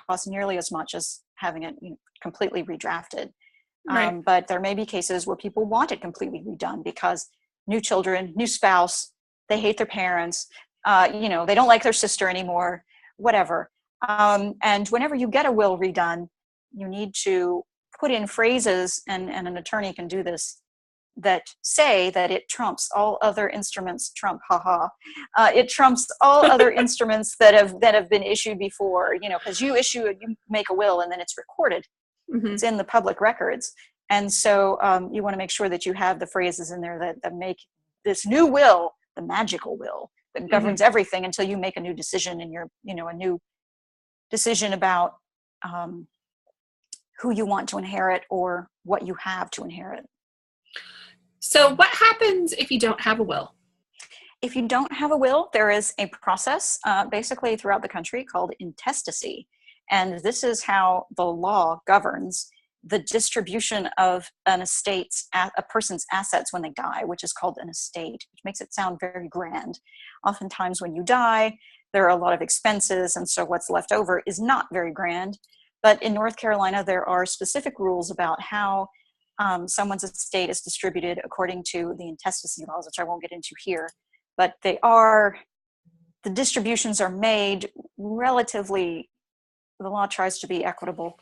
cost nearly as much as having it completely redrafted. Right. But there may be cases where people want it completely redone because new children, new spouse, they hate their parents, they don't like their sister anymore, whatever. And whenever you get a will redone, you need to put in phrases, and an attorney can do this, that say that it trumps all other instruments. It trumps all other instruments that have been issued before. Because you make a will and then it's recorded. It's in the public records, and so you want to make sure that you have the phrases in there that make this new will the magical will that governs everything until you make a new decision in your a new decision about who you want to inherit or what you have to inherit. So what happens if you don't have a will? If you don't have a will, there is a process basically throughout the country called intestacy. And this is how the law governs the distribution of a person's assets when they die, which is called an estate, which makes it sound very grand. Oftentimes when you die, there are a lot of expenses, and so what's left over is not very grand. But in North Carolina, there are specific rules about how someone's estate is distributed according to the intestacy laws, which I won't get into here. But the distributions are made relatively, the law tries to be equitable,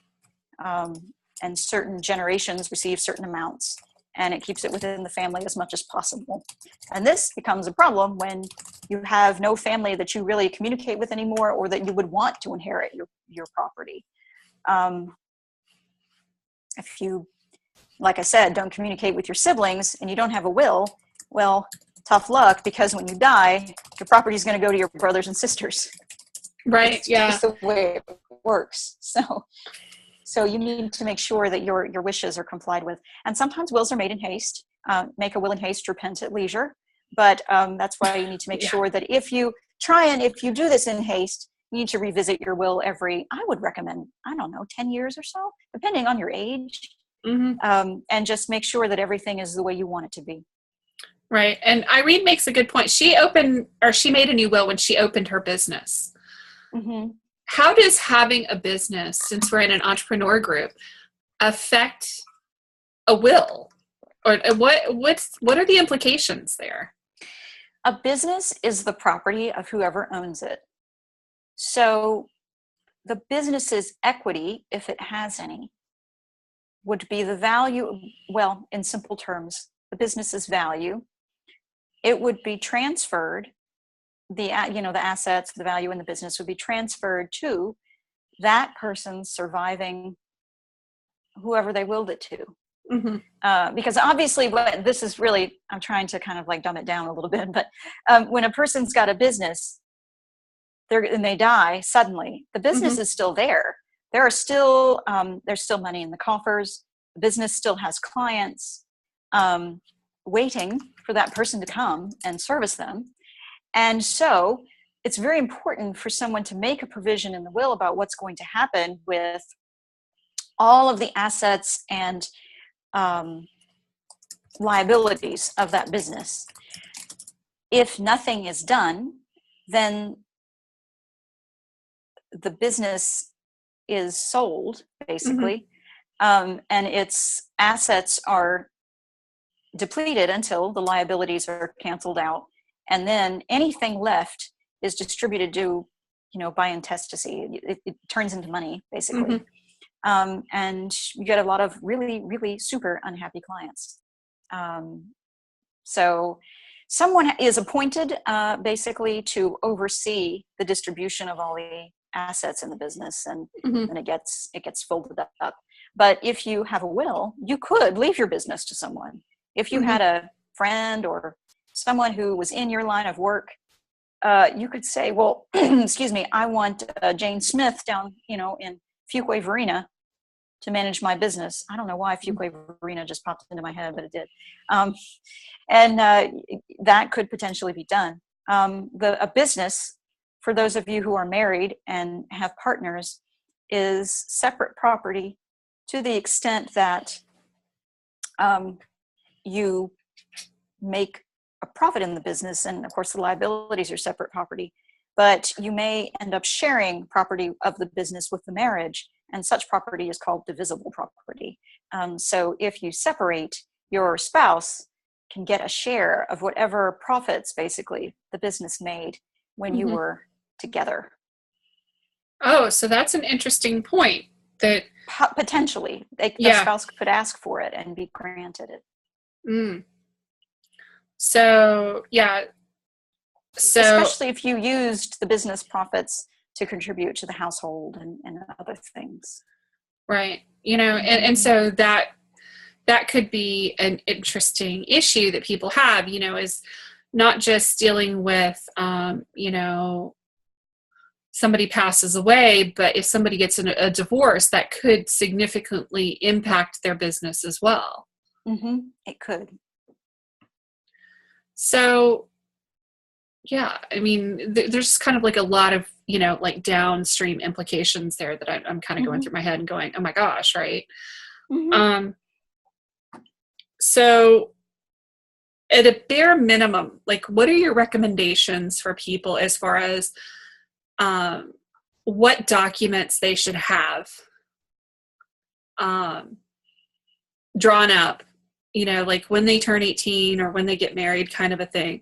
and certain generations receive certain amounts, and it keeps it within the family as much as possible. And this becomes a problem when you have no family that you really communicate with anymore, or that you would want to inherit your property. If you, like I said, don't communicate with your siblings and you don't have a will, well, tough luck, because when you die, your property is going to go to your brothers and sisters. Right. It's yeah. just the way it works. So you need to make sure that your wishes are complied with. And sometimes wills are made in haste. Make a will in haste, repent at leisure. But that's why you need to make sure that if you do this in haste, you need to revisit your will every, I would recommend, 10 years or so, depending on your age. And just make sure that everything is the way you want it to be. Right. And Irene makes a good point. She made a new will when she opened her business. How does having a business, since we're in an entrepreneur group, affect a will? Or what are the implications there? A business is the property of whoever owns it. So the business's equity, if it has any, would be the value, well, in simple terms, the business's value. It would be transferred, the assets, the value in the business would be transferred to that person's surviving, whoever they willed it to. Because obviously, this is really, I'm trying to kind of like dumb it down a little bit, but when a person's got a business and they die suddenly, the business is still there. There's still money in the coffers. The business still has clients waiting for that person to come and service them. And so it's very important for someone to make a provision in the will about what's going to happen with all of the assets and liabilities of that business. If nothing is done, then the business is sold, basically, and its assets are depleted until the liabilities are canceled out, and then anything left is distributed to, by intestacy. It turns into money, basically. And you get a lot of really, really super unhappy clients. So someone is appointed basically to oversee the distribution of all the assets in the business, and then it gets folded up. But if you have a will, you could leave your business to someone. If you had a friend or someone who was in your line of work, you could say, well, excuse me, I want Jane Smith down, in Fuquay Varina to manage my business. I don't know why Fuquay Varina just popped into my head, but it did. And that could potentially be done. A business, for those of you who are married and have partners, is separate property to the extent that you make a profit in the business, and of course the liabilities are separate property, but you may end up sharing property of the business with the marriage, and such property is called divisible property. So if you separate, your spouse can get a share of whatever profits basically the business made when you were together. Oh, so that's an interesting point. That potentially the spouse could ask for it and be granted it. So especially if you used the business profits to contribute to the household and other things, right? And so that could be an interesting issue that people have, is not just dealing with somebody passes away, but if somebody gets a divorce, that could significantly impact their business as well. It could. So, there's kind of like a lot of, like downstream implications there that I'm kind of going through my head and going, oh my gosh, right? So at a bare minimum, like, what are your recommendations for people as far as what documents they should have drawn up, like when they turn 18 or when they get married, kind of a thing.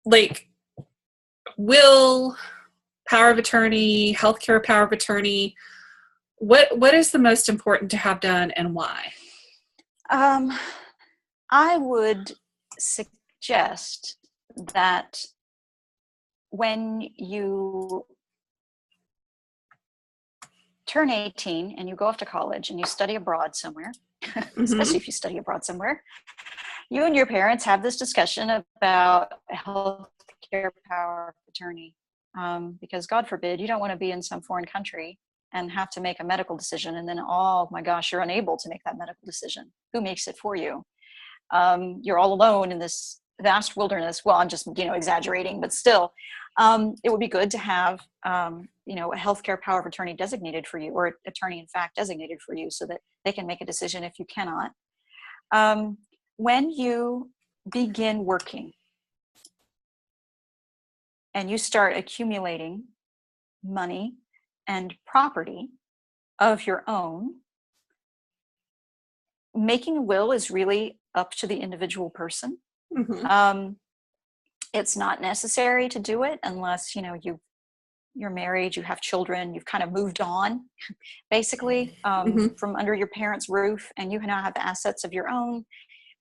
Like will, power of attorney, healthcare power of attorney, what is the most important to have done and why? I would suggest that when you turn 18 and you go off to college and you study abroad somewhere, especially if you study abroad somewhere, you and your parents have this discussion about a health care power of attorney. Because God forbid, you don't want to be in some foreign country and have to make a medical decision, and then, oh my gosh, you're unable to make that medical decision. Who makes it for you? You're all alone in this vast wilderness. Well, I'm just, exaggerating, but still, it would be good to have, a healthcare power of attorney designated for you, or attorney in fact designated for you, so that they can make a decision if you cannot. When you begin working and you start accumulating money and property of your own, making a will is really up to the individual person. It's not necessary to do it unless, you're married, you have children, you've kind of moved on, basically, from under your parents' roof, and you now have assets of your own,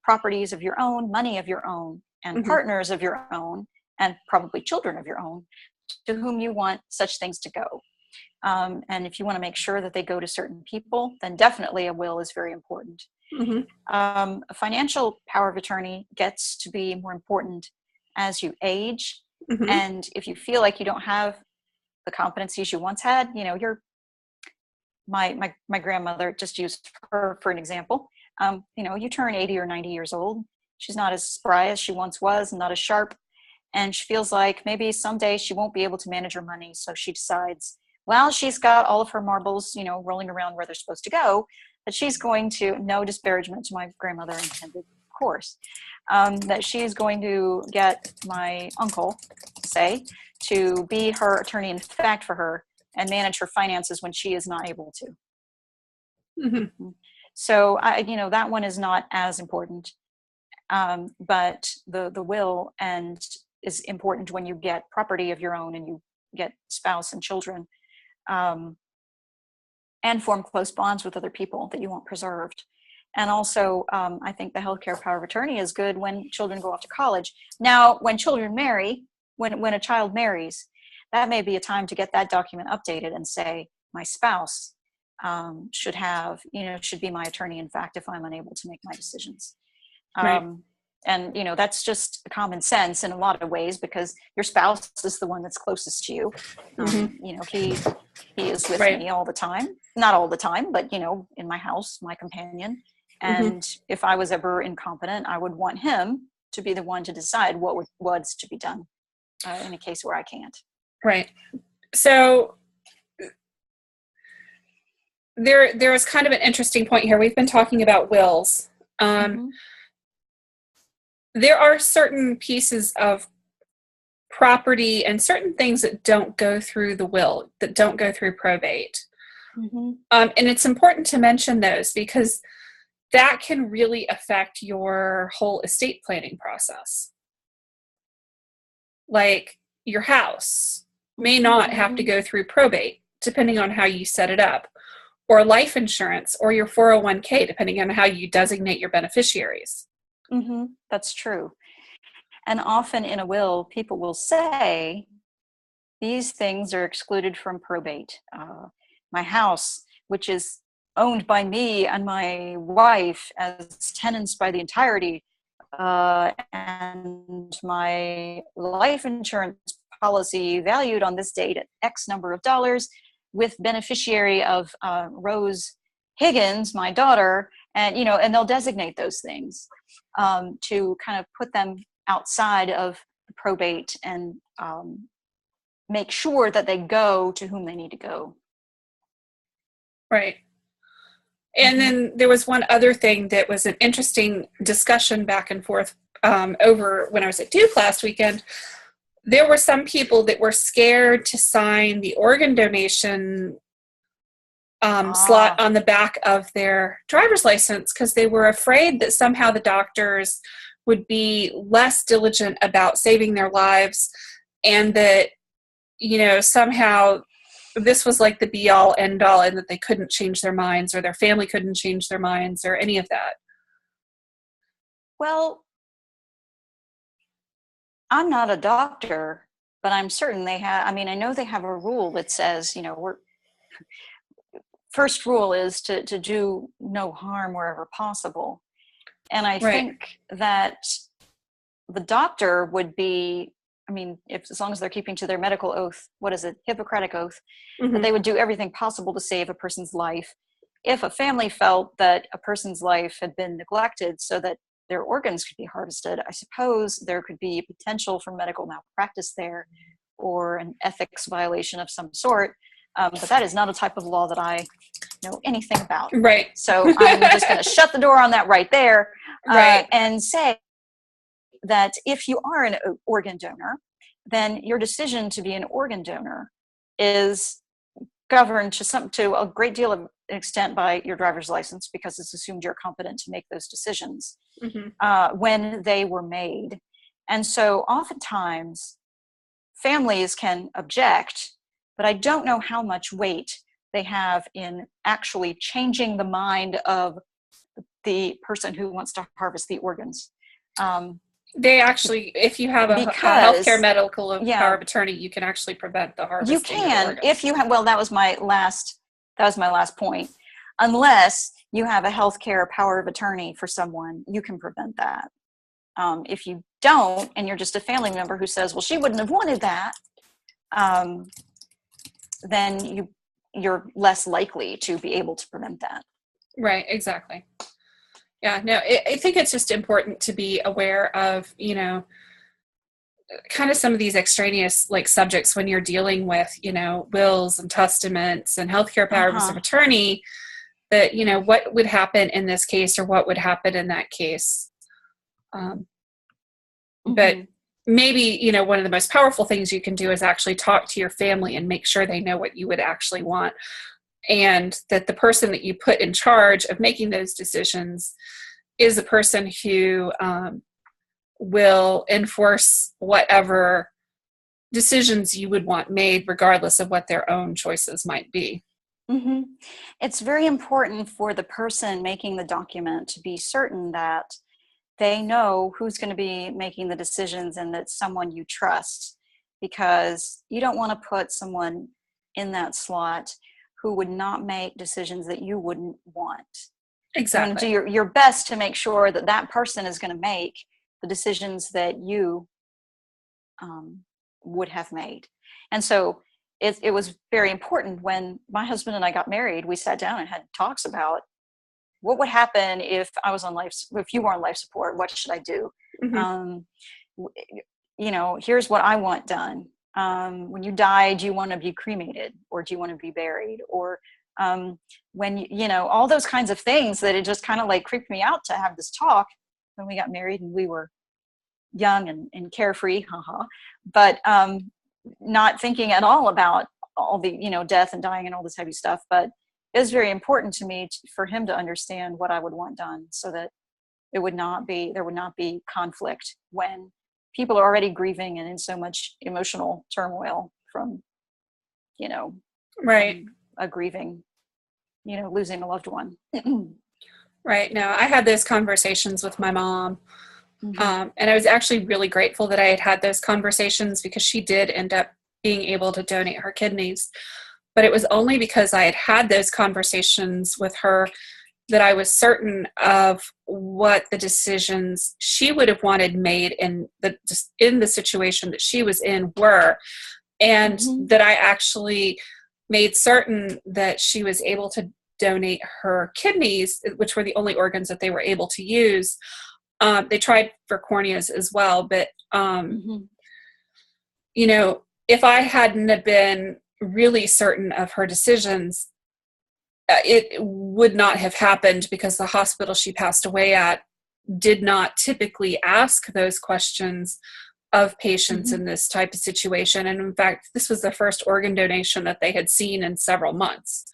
properties of your own, money of your own, and partners of your own, and probably children of your own, to whom you want such things to go. And if you want to make sure that they go to certain people, then definitely a will is very important. A financial power of attorney gets to be more important as you age. And if you feel like you don't have the competencies you once had, my grandmother, just used her for an example. You turn 80 or 90 years old. She's not as spry as she once was, and not as sharp. and she feels like maybe someday she won't be able to manage her money. So she decides, well, she's got all of her marbles, rolling around where they're supposed to go, that she's going to, no disparagement to my grandmother intended, of course, that she's going to get my uncle, say, to be her attorney in fact for her and manage her finances when she is not able to. Mm-hmm. So that one is not as important, but the will and is important when you get property of your own and you get spouse and children, and form close bonds with other people that you want preserved. And also, I think the healthcare power of attorney is good when children go off to college. Now, when children marry, when a child marries, that may be a time to get that document updated and say, my spouse should be my attorney, in fact, if I'm unable to make my decisions. Right. And that's just common sense in a lot of ways, because your spouse is the one that's closest to you. He is with me all the time, not all the time, but in my house, my companion. And if I was ever incompetent, I would want him to be the one to decide what was to be done in a case where I can't. Right. So there is kind of an interesting point here. We've been talking about wills. There are certain pieces of property and certain things that don't go through the will, that don't go through probate. And it's important to mention those because that can really affect your whole estate planning process. Like your house may not have to go through probate, depending on how you set it up, or life insurance, or your 401k, depending on how you designate your beneficiaries. That's true. And often in a will, people will say, these things are excluded from probate. My house, which is owned by me and my wife as tenants by the entirety, and my life insurance policy valued on this date at X number of dollars, with beneficiary of Rose Higgins, my daughter, and they'll designate those things to kind of put them outside of the probate and make sure that they go to whom they need to go. Right. And then there was one other thing that was an interesting discussion back and forth over when I was at Duke last weekend. There were some people that were scared to sign the organ donation slot on the back of their driver's license because they were afraid that somehow the doctors would be less diligent about saving their lives, and that, somehow this was like the be all end all, and that they couldn't change their minds, or their family couldn't change their minds, or any of that. Well, I'm not a doctor, but I'm certain they have, I know they have a rule that says, first rule is to do no harm wherever possible. And I think that the doctor would be, as long as they're keeping to their medical oath, what is it, Hippocratic oath, that they would do everything possible to save a person's life. If a family felt that a person's life had been neglected so that their organs could be harvested, I suppose there could be potential for medical malpractice there, or an ethics violation of some sort. But that is not a type of law that I know anything about. Right. So I'm just going to shut the door on that right there, and say that if you are an organ donor, then your decision to be an organ donor is governed to a great deal of extent by your driver's license, because it's assumed you're competent to make those decisions when they were made. And so oftentimes families can object, but I don't know how much weight they have in actually changing the mind of the person who wants to harvest the organs. They actually, if you have a healthcare medical power of attorney, you can actually prevent the harvesting. You can, if you have. Well, that was my last point. Unless you have a healthcare power of attorney for someone, you can prevent that. If you don't, and you're just a family member who says, "Well, she wouldn't have wanted that," then you're less likely to be able to prevent that. Right. Exactly. Yeah, no, I think it's just important to be aware of, kind of some of these extraneous like subjects when you're dealing with, wills and testaments and healthcare powers of attorney, that, what would happen in this case or what would happen in that case. But maybe, one of the most powerful things you can do is actually talk to your family and make sure they know what you would actually want. And that the person that you put in charge of making those decisions is a person who will enforce whatever decisions you would want made, regardless of what their own choices might be. It's very important for the person making the document to be certain that they know who's going to be making the decisions and that someone you trust, because you don't want to put someone in that slot who would not make decisions that you wouldn't want. Exactly. You want to do your best to make sure that that person is going to make the decisions that you would have made. And so it was very important when my husband and I got married, we sat down and had talks about what would happen if you were on life support, what should I do? Here's what I want done. When you die, do you want to be cremated or do you want to be buried? Or when all those kinds of things that it just kind of like creeped me out to have this talk when we got married and we were young and carefree, but not thinking at all about all the, death and dying and all this heavy stuff. But it was very important to me for him to understand what I would want done so that there would not be conflict when people are already grieving and in so much emotional turmoil from, right. A grieving, losing a loved one. Right. No, I had those conversations with my mom. And I was actually really grateful that I had those conversations because she did end up being able to donate her kidneys. But it was only because I had those conversations with her that I was certain of what the decisions she would have wanted made in the situation that she was in were. And that I actually made certain that she was able to donate her kidneys, which were the only organs that they were able to use. They tried for corneas as well, but, if I hadn't have been really certain of her decisions, it would not have happened because the hospital she passed away at did not typically ask those questions of patients in this type of situation. And in fact, this was the first organ donation that they had seen in several months.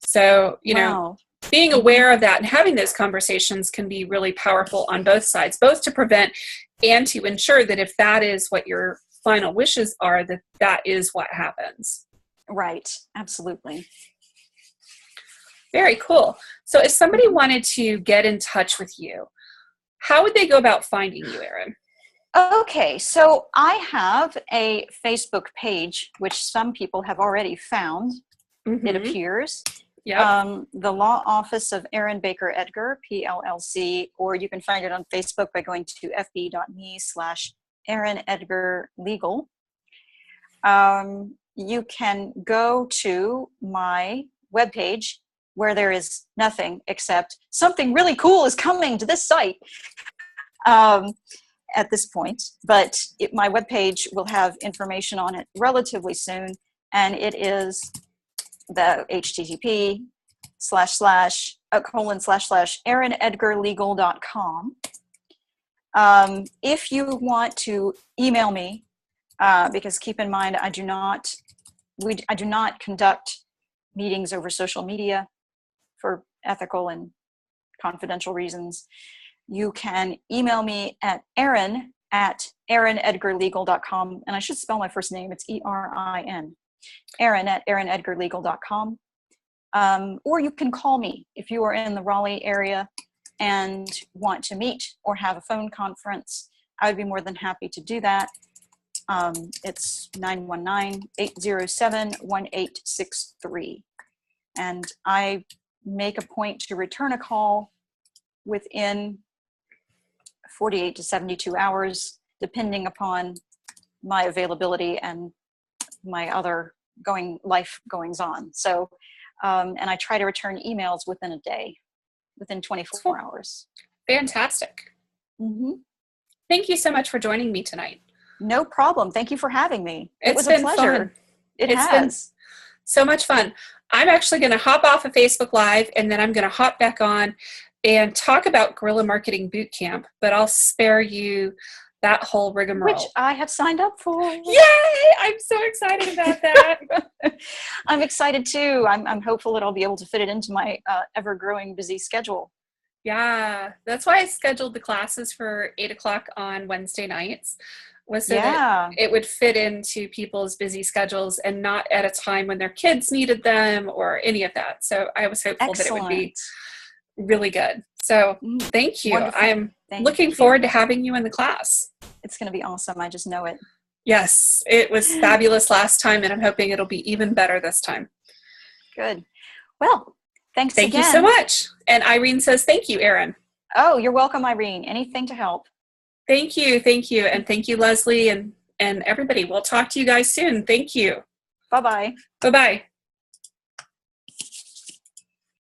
So, being aware of that and having those conversations can be really powerful on both sides, both to prevent and to ensure that if that is what your final wishes are, that is what happens. Right. Absolutely. Very cool. So if somebody wanted to get in touch with you, how would they go about finding you, Erin? Okay, so I have a Facebook page, which some people have already found, it appears. Yep. The Law Office of Erin Baker Edgar, PLLC, or you can find it on Facebook by going to fb.me/Erin Edgar Legal. You can go to my webpage where there is nothing except something really cool is coming to this site at this point, but my webpage will have information on it relatively soon, and it is the http://erinedgarlegal.com. If you want to email me, because keep in mind, I do not conduct meetings over social media for ethical and confidential reasons. You can email me at Erin@erinedgarlegal.com, and I should spell my first name. It's ERIN. Erin@erinedgarlegal.com. Or you can call me if you are in the Raleigh area and want to meet or have a phone conference. I would be more than happy to do that. It's 919-807-1863. And I make a point to return a call within 48 to 72 hours, depending upon my availability and my other life goings on. So, and I try to return emails within a day, within 24 hours. Fantastic. Thank you so much for joining me tonight. No problem. Thank you for having me. It It's was a been pleasure. fun. It It's been has. so much fun. I'm actually going to hop off of Facebook Live, and then I'm going to hop back on and talk about Guerrilla Marketing Bootcamp, but I'll spare you that whole Which rigmarole. I have signed up for. Yay! I'm so excited about that. I'm excited too. I'm hopeful that I'll be able to fit it into my ever-growing busy schedule. Yeah, that's why I scheduled the classes for 8 o'clock on Wednesday nights, was so that Yeah, it would fit into people's busy schedules and not at a time when their kids needed them or any of that. So I was hopeful that it would be excellent. really good. So thank you. Wonderful. I'm Thank looking you. forward to having you in the class. It's going to be awesome. I just know it. Yes, it was fabulous last time, and I'm hoping it'll be even better this time. Good. Well, thanks Thank again. you so much. And Irene says, thank you, Erin. Oh, you're welcome, Irene. Anything to help. Thank you. Thank you. And thank you, Leslie, and everybody. We'll talk to you guys soon. Thank you. Bye-bye. Bye-bye.